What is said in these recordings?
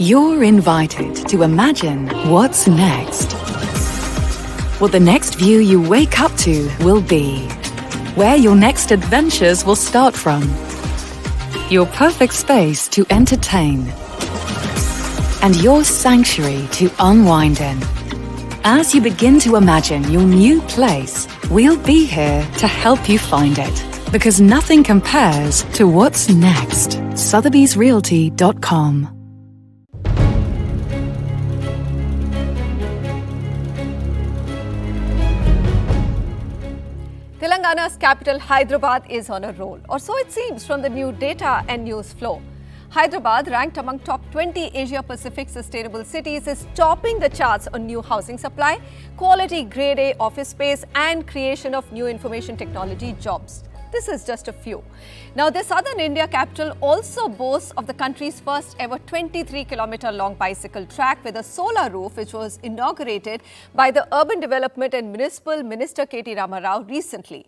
You're invited to imagine what's next. What the next view you wake up to will be. Where your next adventures will start from. Your perfect space to entertain. And your sanctuary to unwind in. As you begin to imagine your new place, we'll be here to help you find it. Because nothing compares to what's next. Sotheby'sRealty.com. Telangana's capital Hyderabad is on a roll, or so it seems from the new data and news flow. Hyderabad, ranked among top 20 Asia-Pacific sustainable cities, is topping the charts on new housing supply, quality Grade A office space and creation of new information technology jobs. This is just a few. Now, the southern India capital also boasts of the country's first ever 23-kilometer long bicycle track with a solar roof, which was inaugurated by the Urban Development and Municipal Minister K.T. Rama Rao recently.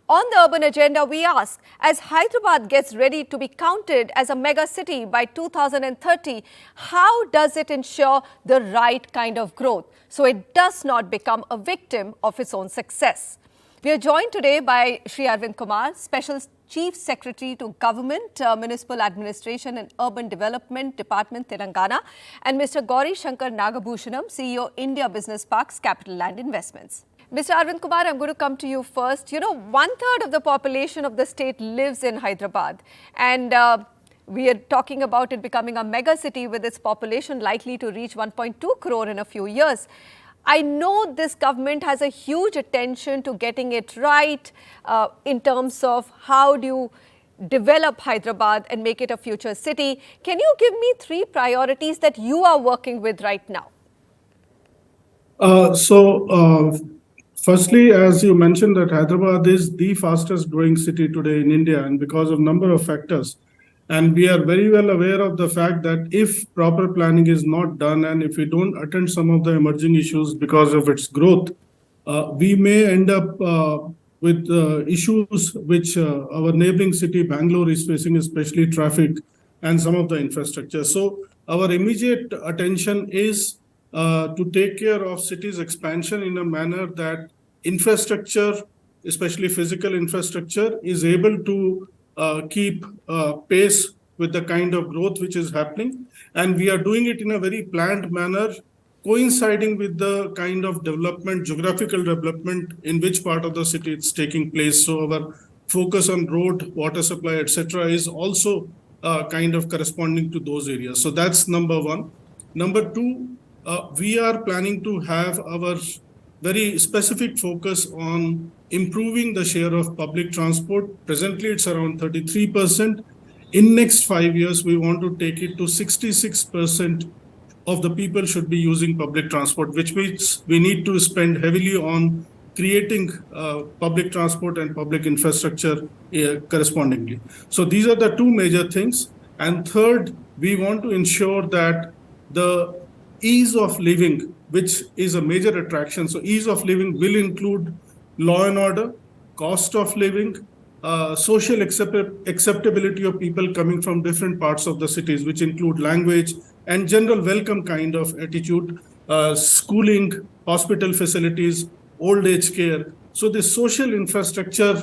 On the urban agenda, we ask, as Hyderabad gets ready to be counted as a mega city by 2030, how does it ensure the right kind of growth so it does not become a victim of its own success? We are joined today by Shri Arvind Kumar, Special Chief Secretary to Government, Municipal Administration and Urban Development Department, Telangana, and Mr. Gauri Shankar Nagabhushanam, CEO, India Business Parks, CapitaLand Investments. Mr. Arvind Kumar, I'm going to come to you first. You know, 1/3 of the population of the state lives in Hyderabad, and we are talking about it becoming a mega city with its population likely to reach 1.2 crore in a few years. I know this government has a huge attention to getting it right in terms of how do you develop Hyderabad and make it a future city. Can you give me 3 priorities that you are working with right now? Firstly, as you mentioned, that Hyderabad is the fastest growing city today in India, and because of number of factors. And we are very well aware of the fact that if proper planning is not done and if we don't attend some of the emerging issues because of its growth, we may end up with issues which our neighboring city, Bangalore, is facing, especially traffic and some of the infrastructure. So our immediate attention is to take care of city's expansion in a manner that infrastructure, especially physical infrastructure, is able to keep pace with the kind of growth which is happening. And we are doing it in a very planned manner, coinciding with the kind of development, geographical development in which part of the city it's taking place. So our focus on road, water supply, etc. is also kind of corresponding to those areas. So that's number one. Number two, we are planning to have our very specific focus on improving the share of public transport. Presently, it's around 33%. In next 5 years, we want to take it to 66% of the people should be using public transport, which means we need to spend heavily on creating public transport and public infrastructure correspondingly. So these are the 2 major things. And third, we want to ensure that the ease of living, which is a major attraction. So ease of living will include law and order, cost of living, social acceptability of people coming from different parts of the cities, which include language and general welcome kind of attitude, schooling, hospital facilities, old age care. So the social infrastructure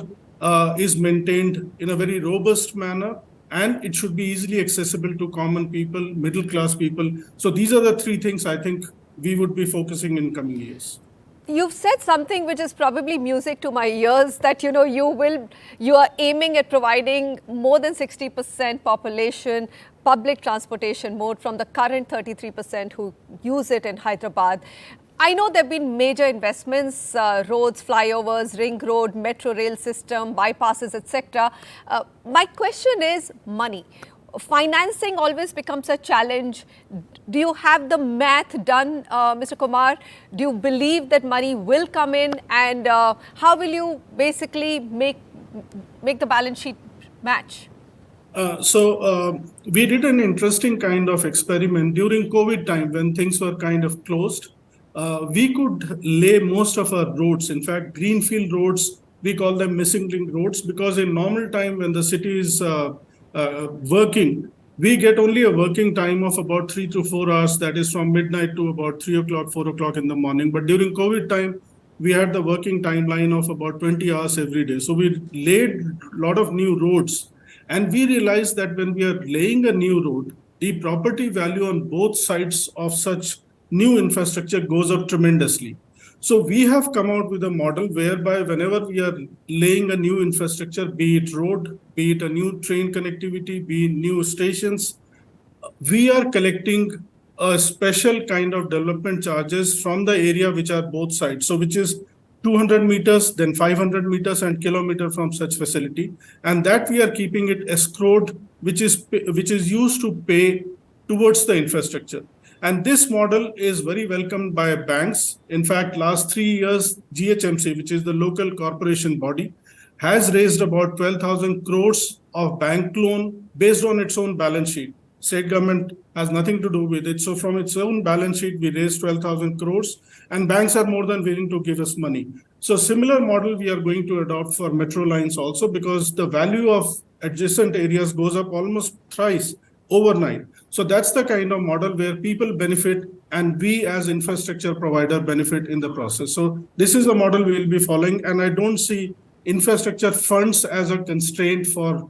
is maintained in a very robust manner, and it should be easily accessible to common people, middle class people. So these are the 3 things I think we would be focusing in coming years. You've said something which is probably music to my ears, that you are aiming at providing more than 60% population public transportation mode from the current 33% who use it in Hyderabad. I know there have been major investments, roads, flyovers, ring road, metro rail system, bypasses, etc. My question is money. Financing always becomes a challenge. Do you have the math done, Mr. Kumar? Do you believe that money will come in, and how will you basically make the balance sheet match? We did an interesting kind of experiment during COVID time when things were kind of closed. We could lay most of our roads, in fact, greenfield roads, we call them missing link roads, because in normal time when the city is working, we get only a working time of about 3 to 4 hours, that is from midnight to about 3 o'clock, 4 o'clock in the morning. But during COVID time, we had the working timeline of about 20 hours every day. So we laid a lot of new roads. And we realized that when we are laying a new road, the property value on both sides of such new infrastructure goes up tremendously. So we have come out with a model whereby whenever we are laying a new infrastructure, be it road, be it a new train connectivity, be it new stations, we are collecting a special kind of development charges from the area which are both sides. So which is 200 meters, then 500 meters and kilometer from such facility. And that we are keeping it escrowed, which is used to pay towards the infrastructure. And this model is very welcomed by banks. In fact, last 3 years, GHMC, which is the local corporation body, has raised about 12,000 crores of bank loan based on its own balance sheet. State government has nothing to do with it. So from its own balance sheet, we raised 12,000 crores and banks are more than willing to give us money. So similar model we are going to adopt for metro lines also, because the value of adjacent areas goes up almost thrice overnight. So that's the kind of model where people benefit and we as infrastructure provider benefit in the process. So this is the model we will be following, and I don't see infrastructure funds as a constraint for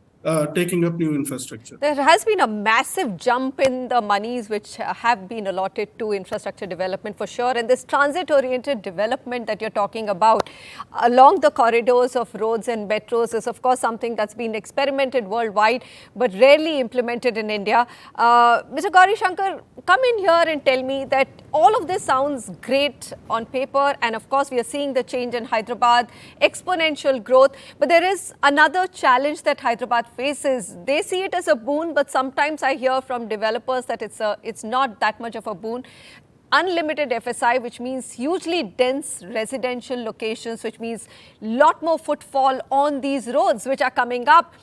taking up new infrastructure. There has been a massive jump in the monies which have been allotted to infrastructure development for sure. And this transit-oriented development that you're talking about along the corridors of roads and metros is of course something that's been experimented worldwide but rarely implemented in India. Mr. Gauri, Shankar, come in here and tell me that all of this sounds great on paper, and of course we are seeing the change in Hyderabad, exponential growth, but there is another challenge that Hyderabad faces. They see it as a boon, but sometimes I hear from developers that it's not that much of a boon. Unlimited FSI, which means hugely dense residential locations, which means lot more footfall on these roads which are coming up.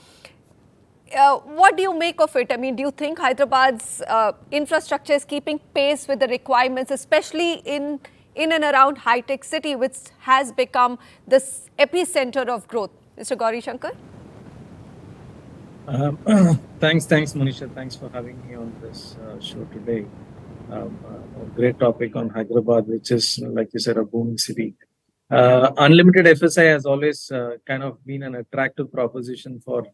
What do you make of it? I mean, do you think Hyderabad's infrastructure is keeping pace with the requirements, especially in and around high-tech city, which has become this epicenter of growth? Mr. Gauri Shankar? Thanks, Manisha. Thanks for having me on this show today. A great topic on Hyderabad, which is, like you said, a booming city. Unlimited FSI has always kind of been an attractive proposition for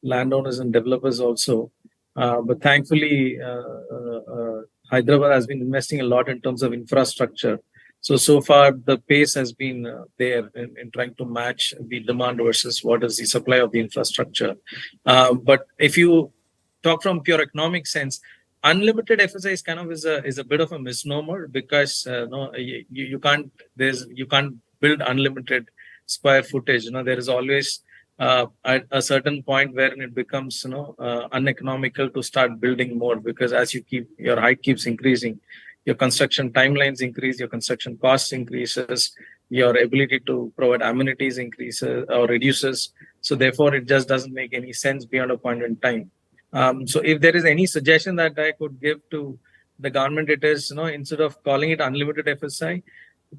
landowners and developers also. But thankfully, Hyderabad has been investing a lot in terms of infrastructure. So far, the pace has been there in trying to match the demand versus what is the supply of the infrastructure. But if you talk from pure economic sense, unlimited FSI is kind of is a bit of a misnomer, because no, you can't build unlimited square footage. There is always at a certain point where it becomes uneconomical to start building more, because as your height keeps increasing, your construction timelines increase, your construction costs increases, your ability to provide amenities increases or reduces. So therefore, it just doesn't make any sense beyond a point in time. So if there is any suggestion that I could give to the government, it is, instead of calling it unlimited FSI,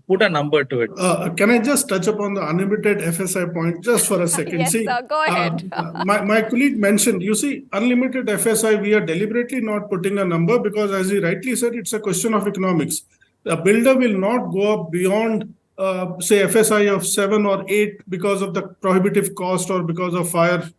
put a number to it. Can I just touch upon the unlimited FSI point just for a second? Yes, sir, go ahead. My colleague mentioned, you see, unlimited FSI, we are deliberately not putting a number because, as he rightly said, it's a question of economics. A builder will not go up beyond, say, FSI of 7 or 8 because of the prohibitive cost or because of fire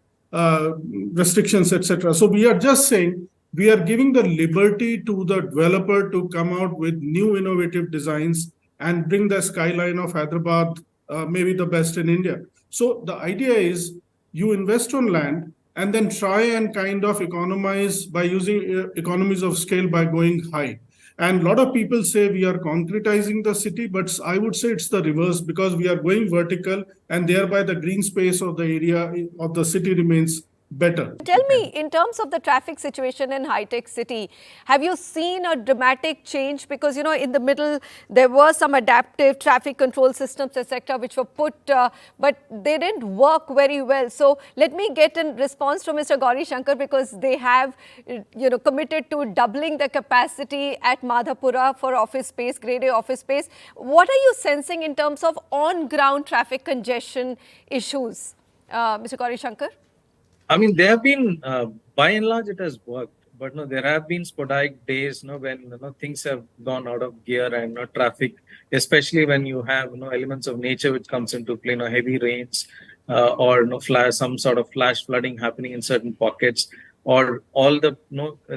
restrictions, etc. So we are just saying, we are giving the liberty to the developer to come out with new innovative designs and bring the skyline of Hyderabad, maybe the best in India. So the idea is you invest on land and then try and kind of economize by using economies of scale by going high. And a lot of people say we are concretizing the city, but I would say it's the reverse, because we are going vertical and thereby the green space of the area of the city remains better. Tell me, in terms of the traffic situation in high-tech city, have you seen a dramatic change? Because, in the middle, there were some adaptive traffic control systems, etc., which were put, but they didn't work very well. So let me get a response from Mr. Gauri Shankar, because they have, committed to doubling the capacity at Madhapura for office space, grade A office space. What are you sensing in terms of on-ground traffic congestion issues, Mr. Gauri Shankar? I mean, they have been, by and large, it has worked. but no, there have been sporadic days, when things have gone out of gear and traffic, especially when you have elements of nature which comes into play, heavy rains, or some sort of flash flooding happening in certain pockets, or all the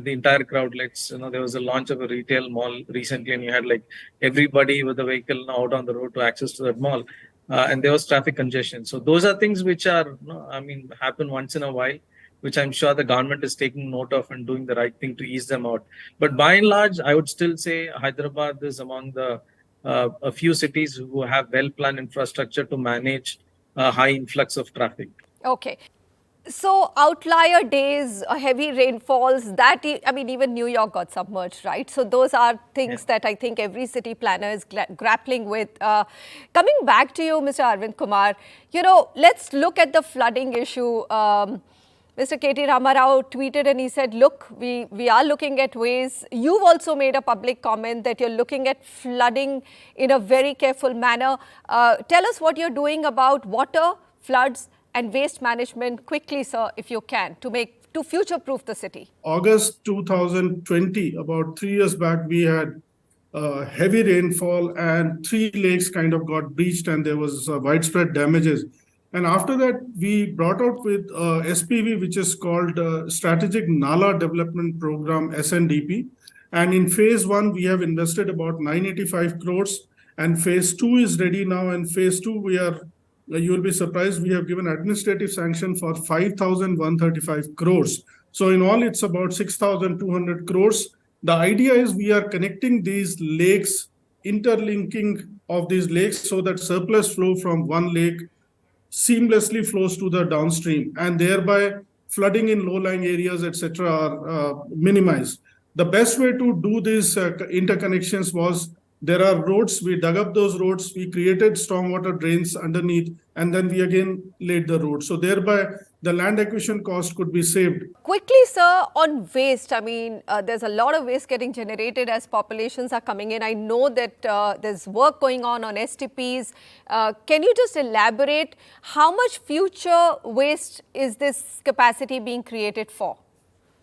entire crowd. There was a launch of a retail mall recently, and you had like everybody with a vehicle out on the road to access to that mall, and there was traffic congestion. So those are things which are, happen once in a while, which I'm sure the government is taking note of and doing the right thing to ease them out. But by and large, I would still say Hyderabad is among the a few cities who have well-planned infrastructure to manage a high influx of traffic. Okay. So outlier days, heavy rainfalls, even New York got submerged, right? So those are things that I think every city planner is grappling with. Coming back to you, Mr. Arvind Kumar, let's look at the flooding issue. Mr. K.T. Ramarao tweeted and he said, look, we are looking at ways. You've also made a public comment that you're looking at flooding in a very careful manner. Tell us what you're doing about water, floods, and waste management quickly, sir, if you can, to future-proof the city. August 2020, about 3 years back, we had heavy rainfall and 3 lakes kind of got breached and there was widespread damages. And after that, we brought out with SPV, which is called Strategic Nala Development Program, SNDP. And in phase 1, we have invested about 985 crores and phase 2 is ready now. And phase 2, you will be surprised, we have given administrative sanction for 5,135 crores. So in all, it's about 6,200 crores. The idea is we are connecting these lakes, interlinking of these lakes so that surplus flow from one lake seamlessly flows to the downstream and thereby flooding in low-lying areas, etc. are minimized. The best way to do these interconnections was there are roads, we dug up those roads, we created stormwater drains underneath, and then we again laid the road. So thereby, the land acquisition cost could be saved. Quickly, sir, on waste, there's a lot of waste getting generated as populations are coming in. I know that there's work going on STPs. Can you just elaborate how much future waste is this capacity being created for?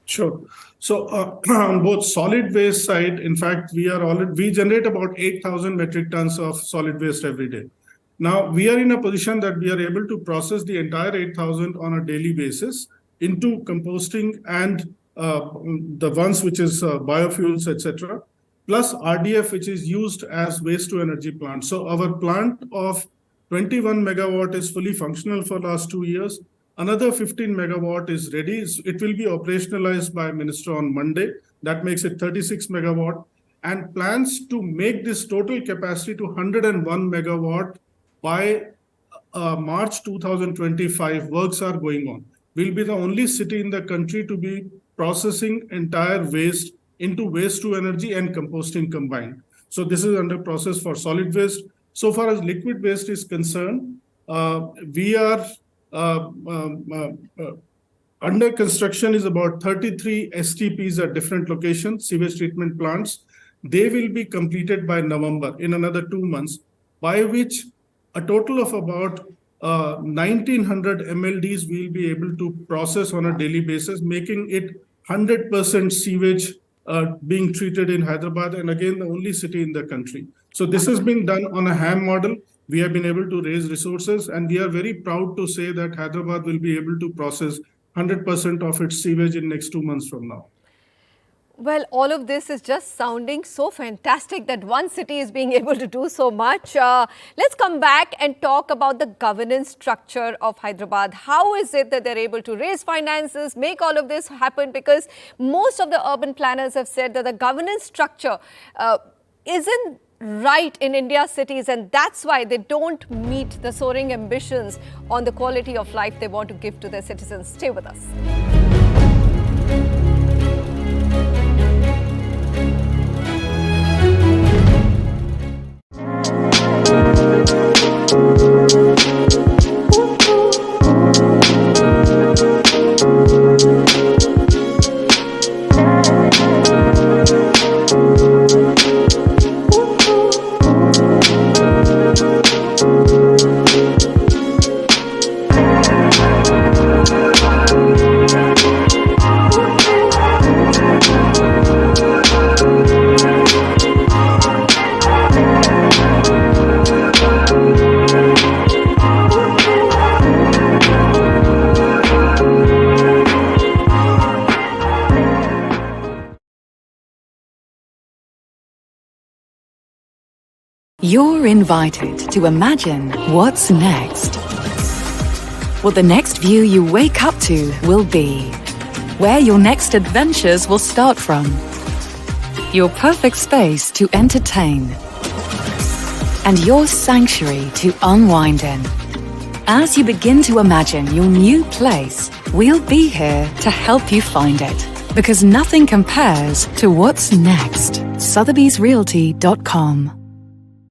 Sure. So on both solid waste side, in fact, we generate about 8,000 metric tons of solid waste every day. Now, we are in a position that we are able to process the entire 8,000 on a daily basis into composting and the ones which is biofuels, etc., plus RDF, which is used as waste to energy plant. So our plant of 21 megawatt is fully functional for last 2 years. Another 15 megawatt is ready. It will be operationalized by Minister on Monday. That makes it 36 megawatt. And plans to make this total capacity to 101 megawatt by March 2025. Works are going on. We'll be the only city in the country to be processing entire waste into waste to energy and composting combined. So this is under process for solid waste. So far as liquid waste is concerned, we are under construction is about 33 STPs at different locations, sewage treatment plants. They will be completed by November, in another 2 months, by which a total of about 1,900 MLDs we'll be able to process on a daily basis, making it 100% sewage being treated in Hyderabad, and again, the only city in the country. So this has been done on a HAM model. We have been able to raise resources, and we are very proud to say that Hyderabad will be able to process 100% of its sewage in next 2 months from now. Well, all of this is just sounding so fantastic that one city is being able to do so much. Let's come back and talk about the governance structure of Hyderabad. How is it that they're able to raise finances, make all of this happen? Because most of the urban planners have said that the governance structure isn't right in India's cities, and that's why they don't meet the soaring ambitions on the quality of life they want to give to their citizens. Stay with us. You're invited to imagine what's next. What the next view you wake up to will be. Where your next adventures will start from. Your perfect space to entertain. And your sanctuary to unwind in. As you begin to imagine your new place, we'll be here to help you find it. Because nothing compares to what's next. Sotheby'sRealty.com